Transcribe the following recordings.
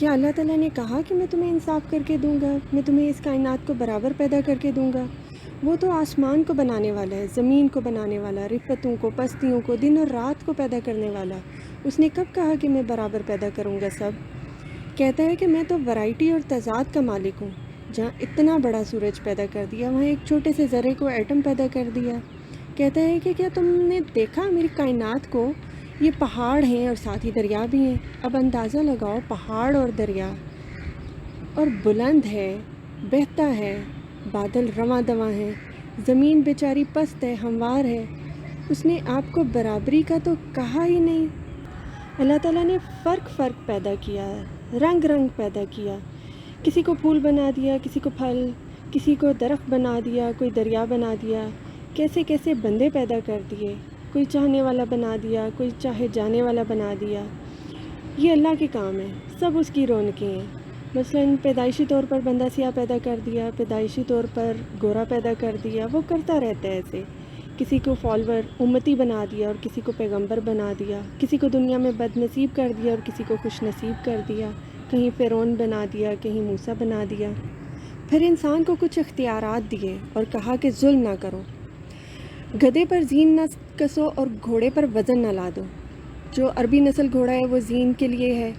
کیا اللہ تعالیٰ نے کہا کہ میں تمہیں انصاف کر کے دوں گا، میں تمہیں اس کائنات کو برابر پیدا کر کے دوں گا؟ وہ تو آسمان کو بنانے والا ہے، زمین کو بنانے والا، رفتوں کو، پستیوں کو، دن اور رات کو پیدا کرنے والا۔ اس نے کب کہا کہ میں برابر پیدا کروں گا سب؟ کہتا ہے کہ میں تو ورائٹی اور تضاد کا مالک ہوں۔ جہاں اتنا بڑا سورج پیدا کر دیا، وہاں ایک چھوٹے سے ذرے کو ایٹم پیدا کر دیا۔ کہتا ہے کہ کیا تم نے دیکھا میری کائنات کو؟ یہ پہاڑ ہیں اور ساتھ ہی دریا بھی ہیں۔ اب اندازہ لگاؤ، پہاڑ اور دریا، اور بلند ہے، بہتا ہے، بادل رواں دواں ہیں، زمین بیچاری پست ہے، ہموار ہے۔ اس نے آپ کو برابری کا تو کہا ہی نہیں۔ اللہ تعالیٰ نے فرق پیدا کیا، رنگ پیدا کیا، کسی کو پھول بنا دیا، کسی کو پھل، کسی کو درخت بنا دیا، کوئی دریا بنا دیا، کیسے کیسے بندے پیدا کر دیے، کوئی چاہنے والا بنا دیا، کوئی چاہے جانے والا بنا دیا۔ یہ اللہ کے کام ہیں، سب اس کی رونقیں ہیں۔ مثلاً پیدائشی طور پر بندہ سیاہ پیدا کر دیا، پیدائشی طور پر گورا پیدا کر دیا، وہ کرتا رہتا ہے ایسے۔ کسی کو فالوور امتی بنا دیا اور کسی کو پیغمبر بنا دیا، کسی کو دنیا میں بد نصیب کر دیا اور کسی کو خوش نصیب کر دیا، کہیں فرعون بنا دیا، کہیں موسیٰ بنا دیا۔ پھر انسان کو کچھ اختیارات دیے اور کہا کہ ظلم نہ کرو، گدھے پر زین نہ کسو اور گھوڑے پر وزن نہ لادو۔ جو عربی نسل گھوڑا ہے وہ زین کے لیے ہے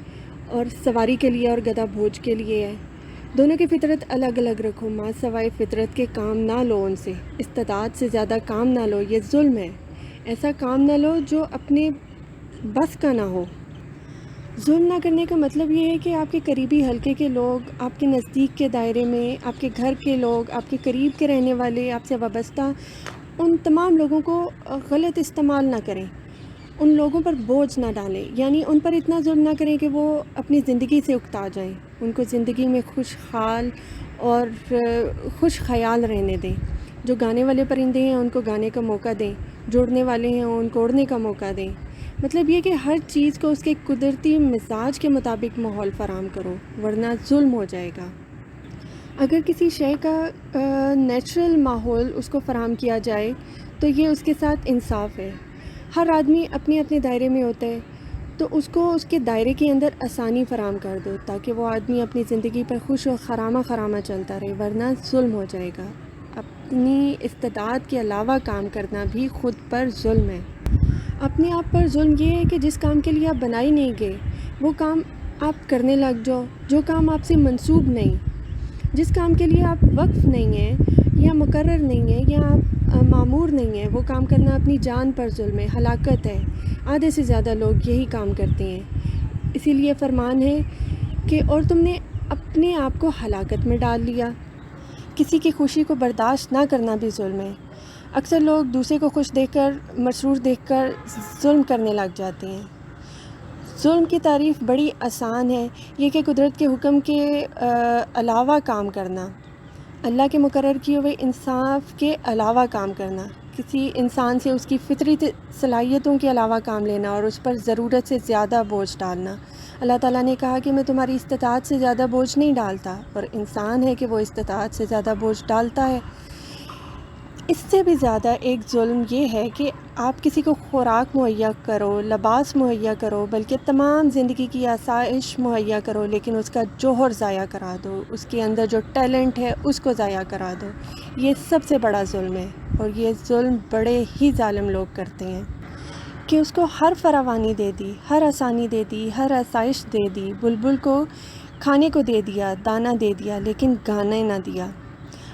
اور سواری کے لیے، اور گدھا بوجھ کے لیے ہے۔ دونوں کی فطرت الگ الگ رکھو، ماں سوائے فطرت کے کام نہ لو، ان سے استطاعت سے زیادہ کام نہ لو، یہ ظلم ہے۔ ایسا کام نہ لو جو اپنے بس کا نہ ہو۔ ظلم نہ کرنے کا مطلب یہ ہے کہ آپ کے قریبی حلقے کے لوگ، آپ کے نزدیک کے دائرے میں، آپ کے گھر کے لوگ، آپ کے قریب کے رہنے والے، آپ سے وابستہ، ان تمام لوگوں کو غلط استعمال نہ کریں، ان لوگوں پر بوجھ نہ ڈالیں، یعنی ان پر اتنا ظلم نہ کریں کہ وہ اپنی زندگی سے اکتا جائیں، ان کو زندگی میں خوشحال اور خوش خیال رہنے دیں۔ جو گانے والے پرندے ہیں ان کو گانے کا موقع دیں، جوڑنے والے ہیں ان کو اڑنے کا موقع دیں۔ مطلب یہ کہ ہر چیز کو اس کے قدرتی مزاج کے مطابق ماحول فراہم کرو، ورنہ ظلم ہو جائے گا۔ اگر کسی شے کا نیچرل ماحول اس کو فراہم کیا جائے تو یہ اس کے ساتھ انصاف ہے۔ ہر آدمی اپنے اپنے دائرے میں ہوتا ہے تو اس کو اس کے دائرے کے اندر آسانی فراہم کر دو تاکہ وہ آدمی اپنی زندگی پر خوش و خرامہ چلتا رہے، ورنہ ظلم ہو جائے گا۔ اپنی استطاعت کے علاوہ کام کرنا بھی خود پر ظلم ہے۔ اپنے آپ پر ظلم یہ ہے کہ جس کام کے لیے آپ بنائی نہیں گئے وہ کام آپ کرنے لگ جاؤ، جو کام آپ سے منسوب نہیں، جس کام کے لیے آپ وقف نہیں ہیں یا مقرر نہیں ہیں یا آپ مامور نہیں ہیں، وہ کام کرنا اپنی جان پر ظلم ہے، ہلاکت ہے۔ آدھے سے زیادہ لوگ یہی کام کرتے ہیں۔ اسی لیے فرمان ہے کہ اور تم نے اپنے آپ کو ہلاکت میں ڈال لیا۔ کسی کی خوشی کو برداشت نہ کرنا بھی ظلم ہے۔ اکثر لوگ دوسرے کو خوش دیکھ کر، مسرور دیکھ کر ظلم کرنے لگ جاتے ہیں۔ ظلم کی تعریف بڑی آسان ہے، یہ کہ قدرت کے حکم کے علاوہ کام کرنا، اللہ کے مقرر کیے ہوئے انصاف کے علاوہ کام کرنا، کسی انسان سے اس کی فطری صلاحیتوں کے علاوہ کام لینا اور اس پر ضرورت سے زیادہ بوجھ ڈالنا۔ اللہ تعالیٰ نے کہا کہ میں تمہاری استطاعت سے زیادہ بوجھ نہیں ڈالتا، اور انسان ہے کہ وہ استطاعت سے زیادہ بوجھ ڈالتا ہے۔ اس سے بھی زیادہ ایک ظلم یہ ہے کہ آپ کسی کو خوراک مہیا کرو، لباس مہیا کرو، بلکہ تمام زندگی کی آسائش مہیا کرو، لیکن اس کا جوہر ضائع کرا دو، اس کے اندر جو ٹیلنٹ ہے اس کو ضائع کرا دو۔ یہ سب سے بڑا ظلم ہے، اور یہ ظلم بڑے ہی ظالم لوگ کرتے ہیں کہ اس کو ہر فراوانی دے دی، ہر آسانی دے دی، ہر آسائش دے دی، بلبل کو کھانے کو دے دیا، دانہ دے دیا، لیکن گانا نہ دیا۔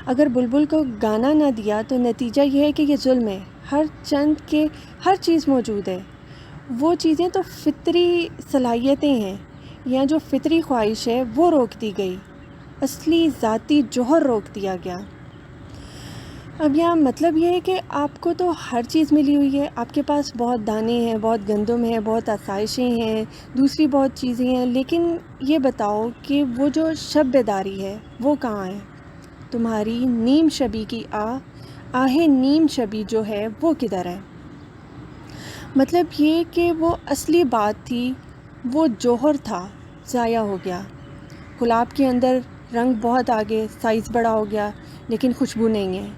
اگر بلبل کو گانا نہ دیا تو نتیجہ یہ ہے کہ یہ ظلم ہے۔ ہر چند کے ہر چیز موجود ہے، وہ چیزیں تو فطری صلاحیتیں ہیں، یا جو فطری خواہش ہے وہ روک دی گئی، اصلی ذاتی جوہر روک دیا گیا۔ اب یہاں مطلب یہ ہے کہ آپ کو تو ہر چیز ملی ہوئی ہے، آپ کے پاس بہت دانے ہیں، بہت گندم ہے، بہت آسائشیں ہیں، دوسری بہت چیزیں ہیں، لیکن یہ بتاؤ کہ وہ جو شب بیداری ہے وہ کہاں ہے؟ تمہاری نیم شبی کی آہ نیم شبی جو ہے وہ کدھر ہے؟ مطلب یہ کہ وہ اصلی بات تھی، وہ جوہر تھا، ضائع ہو گیا۔ گلاب کے اندر رنگ بہت آگے، سائز بڑا ہو گیا، لیکن خوشبو نہیں ہے۔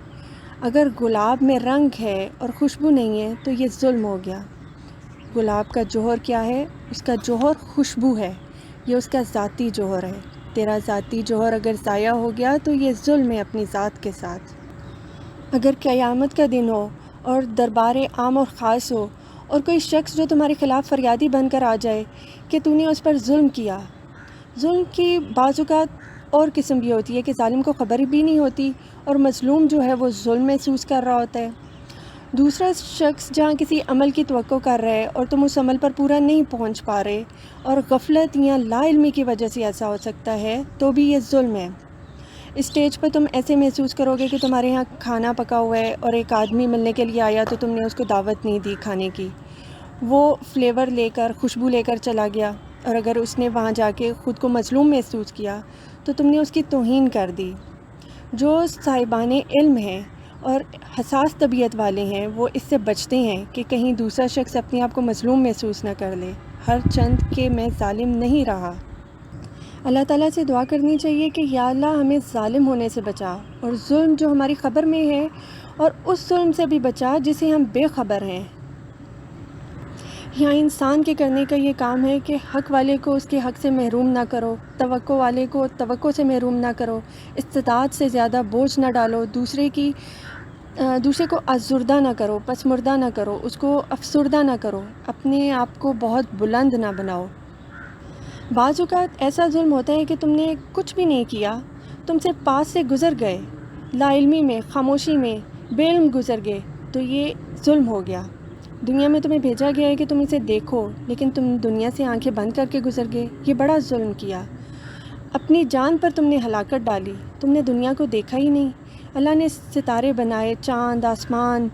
اگر گلاب میں رنگ ہے اور خوشبو نہیں ہے تو یہ ظلم ہو گیا۔ گلاب کا جوہر کیا ہے؟ اس کا جوہر خوشبو ہے، یہ اس کا ذاتی جوہر ہے۔ تیرا ذاتی جوہر اگر ضائع ہو گیا تو یہ ظلم ہے اپنی ذات کے ساتھ۔ اگر قیامت کا دن ہو اور دربار عام اور خاص ہو اور کوئی شخص جو تمہارے خلاف فریادی بن کر آ جائے کہ تو نے اس پر ظلم کیا۔ ظلم کی بعض اوقات اور قسم بھی ہوتی ہے کہ ظالم کو خبر بھی نہیں ہوتی اور مظلوم جو ہے وہ ظلم محسوس کر رہا ہوتا ہے۔ دوسرا شخص جہاں کسی عمل کی توقع کر رہا ہے اور تم اس عمل پر پورا نہیں پہنچ پا رہے اور غفلت یا لا علمی کی وجہ سے ایسا ہو سکتا ہے تو بھی یہ ظلم ہے۔ اسٹیج پر تم ایسے محسوس کرو گے کہ تمہارے یہاں کھانا پکا ہوا ہے اور ایک آدمی ملنے کے لیے آیا تو تم نے اس کو دعوت نہیں دی کھانے کی، وہ فلیور لے کر خوشبو لے کر چلا گیا، اور اگر اس نے وہاں جا کے خود کو مظلوم محسوس کیا تو تم نے اس کی توہین کر دی۔ جو صاحبان علم ہیں اور حساس طبیعت والے ہیں وہ اس سے بچتے ہیں کہ کہیں دوسرا شخص اپنے آپ کو مظلوم محسوس نہ کر لے، ہر چند کہ میں ظالم نہیں رہا۔ اللہ تعالیٰ سے دعا کرنی چاہیے کہ یا اللہ ہمیں ظالم ہونے سے بچا، اور ظلم جو ہماری خبر میں ہے اور اس ظلم سے بھی بچا جسے ہم بے خبر ہیں۔ یہاں انسان کے کرنے کا یہ کام ہے کہ حق والے کو اس کے حق سے محروم نہ کرو، توقع والے کو توقع سے محروم نہ کرو، استطاعت سے زیادہ بوجھ نہ ڈالو، دوسرے کو ازردہ نہ کرو، پسمردہ نہ کرو، اس کو افسردہ نہ کرو، اپنے آپ کو بہت بلند نہ بناؤ۔ بعض اوقات ایسا ظلم ہوتا ہے کہ تم نے کچھ بھی نہیں کیا، تم سے پاس سے گزر گئے، لا علمی میں، خاموشی میں، بے علم گزر گئے، تو یہ ظلم ہو گیا۔ دنیا میں تمہیں بھیجا گیا ہے کہ تم اسے دیکھو، لیکن تم دنیا سے آنکھیں بند کر کے گزر گئے، یہ بڑا ظلم کیا۔ اپنی جان پر تم نے ہلاکت ڈالی، تم نے دنیا کو دیکھا ہی نہیں۔ اللہ نے ستارے بنائے، چاند، آسمان،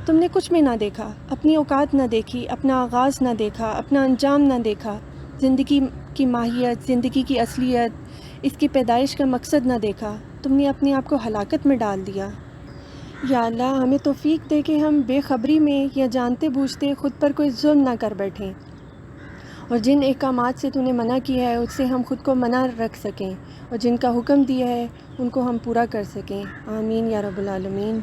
تم نے کچھ بھی نہ دیکھا، اپنی اوقات نہ دیکھی، اپنا آغاز نہ دیکھا، اپنا انجام نہ دیکھا، زندگی کی ماہیت، زندگی کی اصلیت، اس کی پیدائش کا مقصد نہ دیکھا، تم نے اپنے آپ کو ہلاکت میں ڈال دیا۔ یا اللہ ہمیں توفیق دے کہ ہم بے خبری میں یا جانتے بوجھتے خود پر کوئی ظلم نہ کر بیٹھیں، اور جن احکامات سے تو نے منع کیا ہے اس سے ہم خود کو منع رکھ سکیں، اور جن کا حکم دیا ہے ان کو ہم پورا کر سکیں۔ آمین یا رب العالمین۔